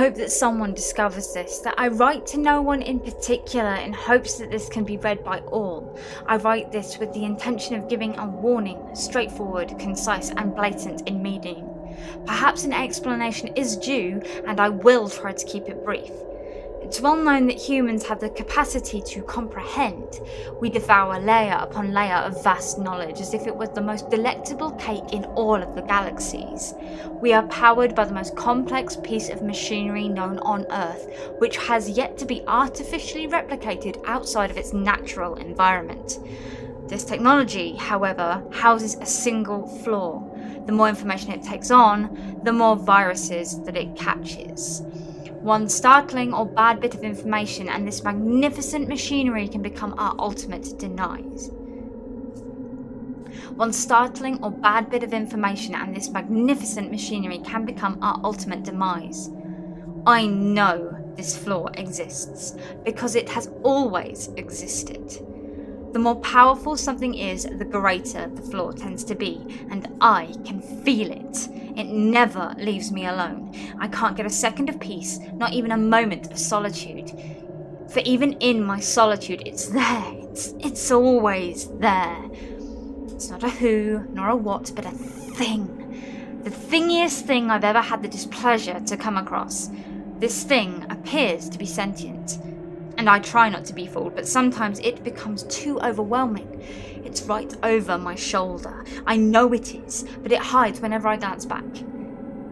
hope that someone discovers this, that I write to no one in particular in hopes that this can be read by all. I write this with the intention of giving a warning, straightforward, concise, and blatant in meaning. Perhaps an explanation is due, and I will try to keep it brief. It's well known that humans have the capacity to comprehend. We devour layer upon layer of vast knowledge as if it was the most delectable cake in all of the galaxies. We are powered by the most complex piece of machinery known on Earth, which has yet to be artificially replicated outside of its natural environment. This technology, however, houses a single flaw. The more information it takes on, the more viruses that it catches. One startling or bad bit of information and this magnificent machinery can become our ultimate demise. One startling or bad bit of information and this magnificent machinery can become our ultimate demise. I know this flaw exists because it has always existed. The more powerful something is, the greater the flaw tends to be, and I can feel it. It never leaves me alone. I can't get a second of peace, not even a moment of solitude. For even in my solitude, it's there. It's always there. It's not a who, nor a what, but a thing. The thingiest thing I've ever had the displeasure to come across. This thing appears to be sentient. And I try not to be fooled, but sometimes it becomes too overwhelming. It's right over my shoulder. I know it is, but it hides whenever I glance back.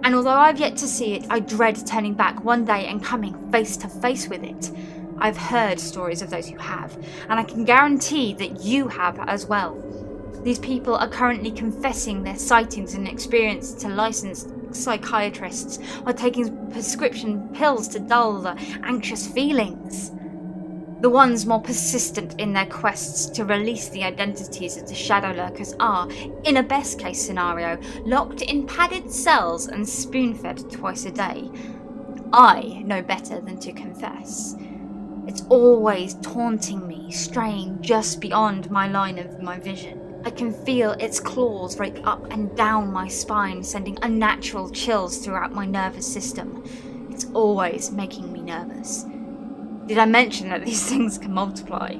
And although I've yet to see it, I dread turning back one day and coming face to face with it. I've heard stories of those who have, and I can guarantee that you have as well. These people are currently confessing their sightings and experiences to licensed psychiatrists or taking prescription pills to dull the anxious feelings. The ones more persistent in their quests to release the identities of the shadow lurkers are, in a best case scenario, locked in padded cells and spoon-fed twice a day. I know better than to confess. It's always taunting me, straying just beyond my line of my vision. I can feel its claws rake up and down my spine, sending unnatural chills throughout my nervous system. It's always making me nervous. Did I mention that these things can multiply?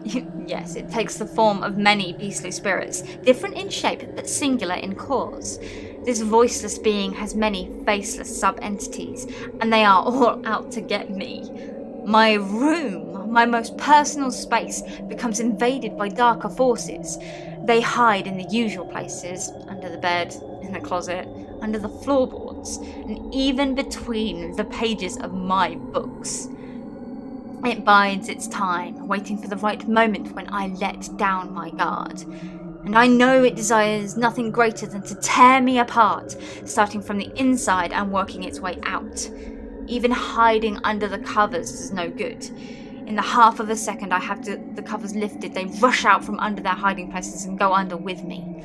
Yes, it takes the form of many beastly spirits, different in shape but singular in cause. This voiceless being has many faceless sub-entities, and they are all out to get me. My room, my most personal space, becomes invaded by darker forces. They hide in the usual places, under the bed, in the closet, under the floorboards, and even between the pages of my books. It bides its time, waiting for the right moment when I let down my guard. And I know it desires nothing greater than to tear me apart, starting from the inside and working its way out. Even hiding under the covers is no good. In the half of a second I have the covers lifted, they rush out from under their hiding places and go under with me.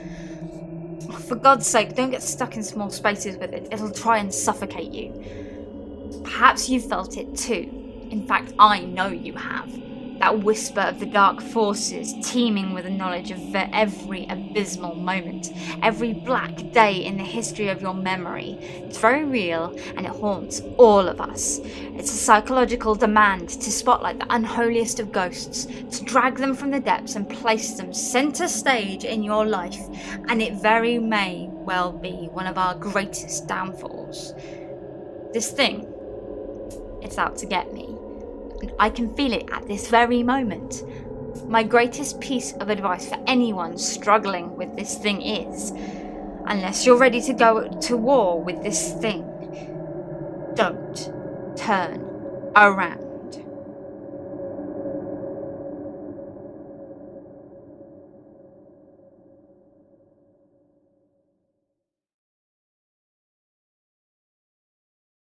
For God's sake, don't get stuck in small spaces with it. It'll try and suffocate you. Perhaps you felt it too. In fact, I know you have. That whisper of the dark forces, teeming with the knowledge of every abysmal moment, every black day in the history of your memory. It's very real, and it haunts all of us. It's a psychological demand to spotlight the unholiest of ghosts, to drag them from the depths and place them center stage in your life, and it very may well be one of our greatest downfalls. This thing, it's out to get me. And I can feel it at this very moment. My greatest piece of advice for anyone struggling with this thing is, unless you're ready to go to war with this thing, don't turn around.